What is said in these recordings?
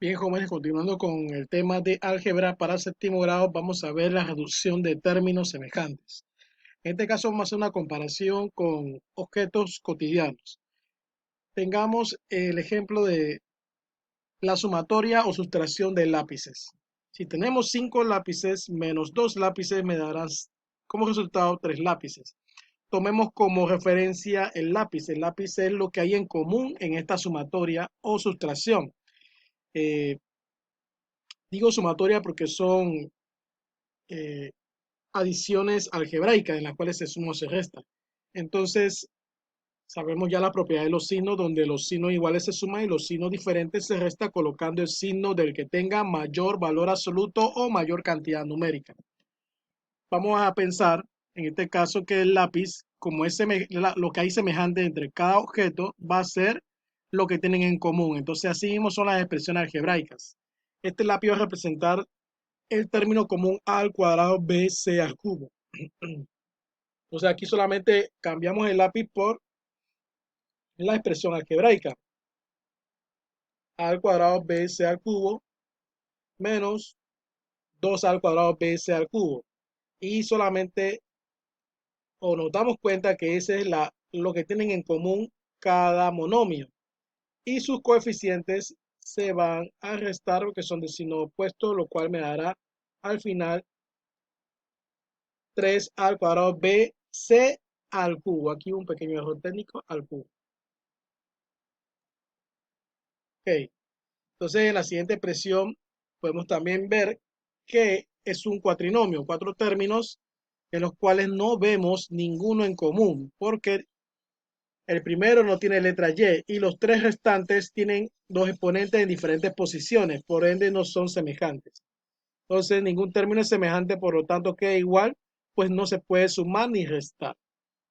Bien, jóvenes, continuando con el tema de álgebra para séptimo grado, vamos a ver la reducción de términos semejantes. En este caso vamos a hacer una comparación con objetos cotidianos. Tengamos el ejemplo de la sumatoria o sustracción de lápices. Si tenemos 5 lápices menos 2 lápices, me darán como resultado 3 lápices. Tomemos como referencia el lápiz. El lápiz es lo que hay en común en esta sumatoria o sustracción. Eh, Digo sumatoria porque son eh, adiciones algebraicas en las cuales se suma o se resta. Entonces, sabemos ya la propiedad de los signos, donde los signos iguales se suman y los signos diferentes se resta colocando el signo del que tenga mayor valor absoluto o mayor cantidad numérica. Vamos a pensar, en este caso, que el lápiz, como es lo que hay semejante entre cada objeto, va a ser lo que tienen en común. Entonces, así mismo son las expresiones algebraicas. Este lápiz va a representar el término común a al cuadrado bc al cubo. Entonces aquí solamente cambiamos el lápiz por la expresión algebraica. A al cuadrado bc al cubo menos 2 al cuadrado bc al cubo. Y solamente o nos damos cuenta que ese es lo que tienen en común cada monomio. Y sus coeficientes se van a restar porque son de signo opuesto, lo cual me dará al final 3 al cuadrado bc al cubo. Aquí un pequeño error técnico al cubo. Ok. Entonces, en la siguiente expresión podemos también ver que es un cuatrinomio, cuatro términos en los cuales no vemos ninguno en común, porque el primero no tiene letra Y y los tres restantes tienen dos exponentes en diferentes posiciones, por ende no son semejantes. Entonces, ningún término es semejante, por lo tanto queda igual, pues no se puede sumar ni restar.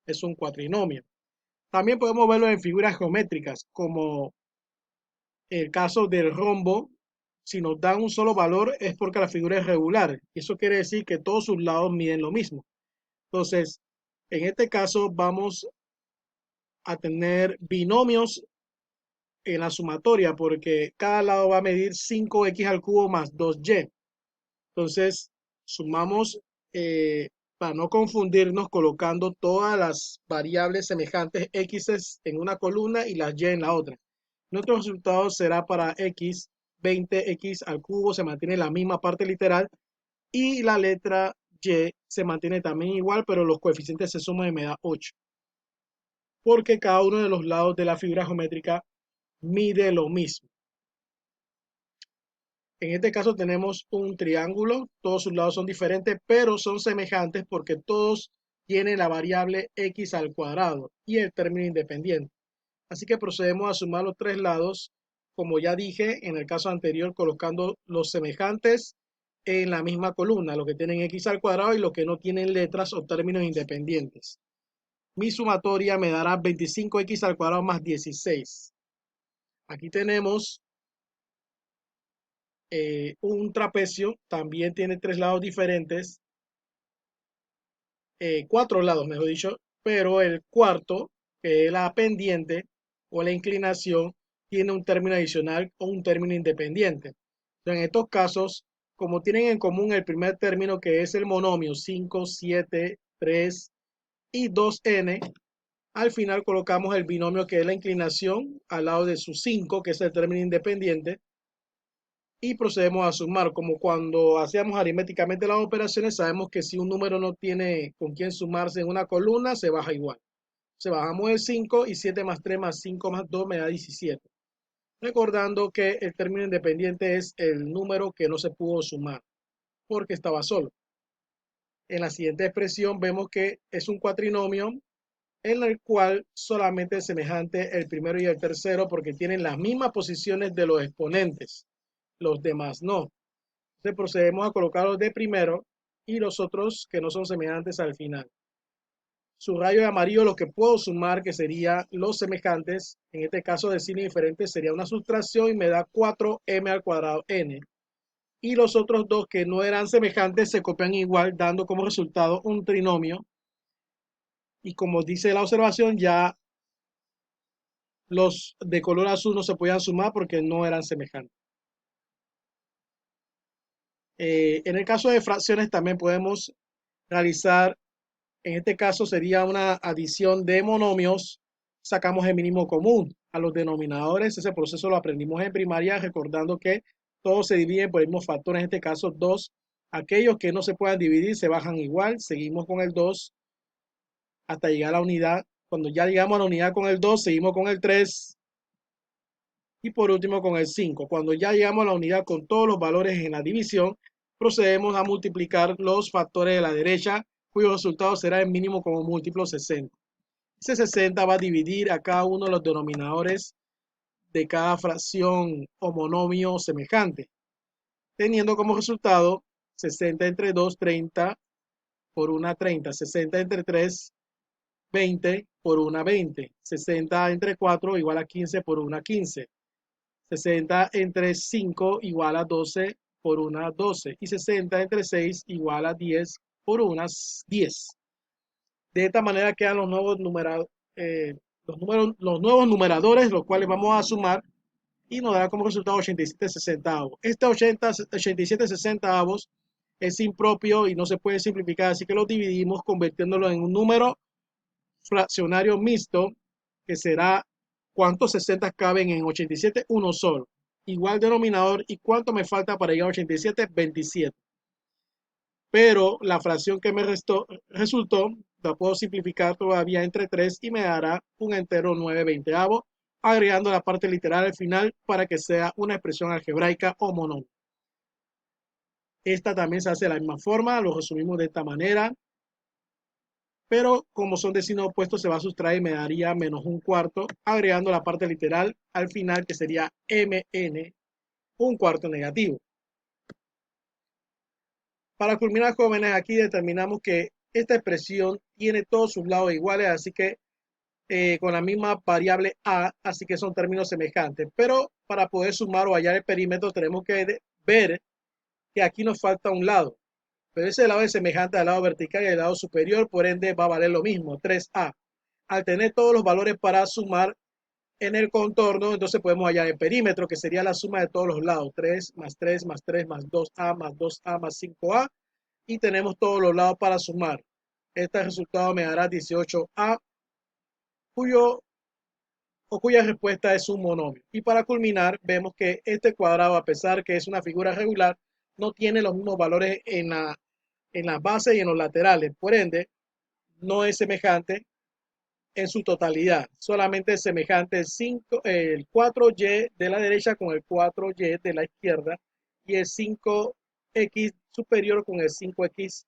Es un cuatrinomio. También podemos verlo en figuras geométricas, como el caso del rombo. Si nos dan un solo valor es porque la figura es regular. Y eso quiere decir que todos sus lados miden lo mismo. Entonces, en este caso vamos a tener binomios en la sumatoria porque cada lado va a medir 5x al cubo más 2y. Entonces, sumamos para no confundirnos colocando todas las variables semejantes x en una columna y las y en la otra. Nuestro resultado será para x, 20x al cubo se mantiene la misma parte literal y la letra y se mantiene también igual, pero los coeficientes se suman y me da 8, porque cada uno de los lados de la figura geométrica mide lo mismo. En este caso tenemos un triángulo, todos sus lados son diferentes, pero son semejantes porque todos tienen la variable x al cuadrado y el término independiente. Así que procedemos a sumar los tres lados, como ya dije en el caso anterior, colocando los semejantes en la misma columna, los que tienen x al cuadrado y los que no tienen letras o términos independientes. Mi sumatoria me dará 25x al cuadrado más 16. Aquí tenemos un trapecio, también tiene tres lados diferentes, cuatro lados, mejor dicho, pero el cuarto, que es la pendiente o la inclinación, tiene un término adicional o un término independiente. Entonces, en estos casos, como tienen en común el primer término que es el monomio 5, 7, 3 y 2n, al final colocamos el binomio que es la inclinación al lado de su 5, que es el término independiente, y procedemos a sumar. Como cuando hacíamos aritméticamente las operaciones, sabemos que si un número no tiene con quién sumarse en una columna, se baja igual. Se bajamos el 5 y 7 más 3 más 5 más 2 me da 17. Recordando que el término independiente es el número que no se pudo sumar porque estaba solo. En la siguiente expresión vemos que es un cuatrinomio en el cual solamente es semejante el primero y el tercero porque tienen las mismas posiciones de los exponentes. Los demás no. Entonces procedemos a colocarlos de primero y los otros que no son semejantes al final. Su rayo de amarillo lo que puedo sumar que sería los semejantes, en este caso de signo diferente sería una sustracción y me da 4m al cuadrado n. Y los otros dos que no eran semejantes se copian igual dando como resultado un trinomio. Y como dice la observación, ya los de color azul no se podían sumar porque no eran semejantes. En el caso de fracciones también podemos realizar, en este caso sería una adición de monomios, sacamos el mínimo común a los denominadores. Ese proceso lo aprendimos en primaria, recordando que todos se dividen por el mismo factor, en este caso 2. Aquellos que no se puedan dividir se bajan igual, seguimos con el 2 hasta llegar a la unidad. Cuando ya llegamos a la unidad con el 2, seguimos con el 3 y por último con el 5. Cuando ya llegamos a la unidad con todos los valores en la división, procedemos a multiplicar los factores de la derecha, cuyo resultado será el mínimo como múltiplo 60. Ese 60 va a dividir a cada uno de los denominadores de cada fracción o monomio semejante, teniendo como resultado 60 entre 2, 30 por una 30, 60 entre 3, 20 por una 20, 60 entre 4 igual a 15 por una 15, 60 entre 5 igual a 12 por una 12 y 60 entre 6 igual a 10 por unas 10. De esta manera quedan los nuevos numeradores, los cuales vamos a sumar y nos dará como resultado 87 sesentavos. Este 87 sesentavos es impropio y no se puede simplificar, así que lo dividimos convirtiéndolo en un número fraccionario mixto, que será cuántos 60 caben en 87, uno solo. Igual denominador, y cuánto me falta para llegar a 87, 27. Pero la fracción que me resultó la puedo simplificar todavía entre 3 y me dará un entero 9 veinteavos, agregando la parte literal al final para que sea una expresión algebraica o monomio. Esta también se hace de la misma forma, lo resumimos de esta manera, pero como son de signo opuesto se va a sustraer y me daría menos un cuarto, agregando la parte literal al final que sería mn, un cuarto negativo. Para culminar, jóvenes, aquí determinamos que esta expresión tiene todos sus lados iguales, así que con la misma variable a, así que son términos semejantes. Pero para poder sumar o hallar el perímetro tenemos que ver que aquí nos falta un lado. Pero ese lado es semejante al lado vertical y al lado superior, por ende va a valer lo mismo, 3a. Al tener todos los valores para sumar en el contorno, entonces podemos hallar el perímetro, que sería la suma de todos los lados, 3 más 3 más 3 más 2a más 2a más 5a, y tenemos todos los lados para sumar. Este resultado me dará 18a, cuya respuesta es un monomio. Y para culminar, vemos que este cuadrado, a pesar que es una figura regular, no tiene los mismos valores en la base y en los laterales. Por ende, no es semejante en su totalidad. Solamente es semejante el 4y de la derecha con el 4y de la izquierda y el 5x superior con el 5x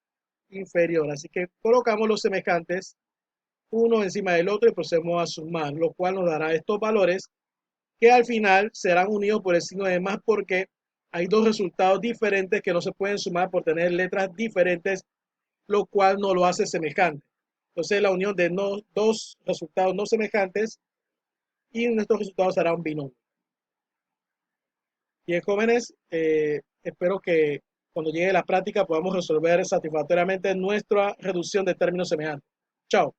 inferior. Así que colocamos los semejantes uno encima del otro y procedemos a sumar, lo cual nos dará estos valores que al final serán unidos por el signo de más, porque hay dos resultados diferentes que no se pueden sumar por tener letras diferentes, lo cual no lo hace semejante. Entonces la unión de dos resultados no semejantes y nuestro resultado será un binomio. Bien, jóvenes, espero que cuando llegue la práctica podamos resolver satisfactoriamente nuestra reducción de términos semejantes. Chao.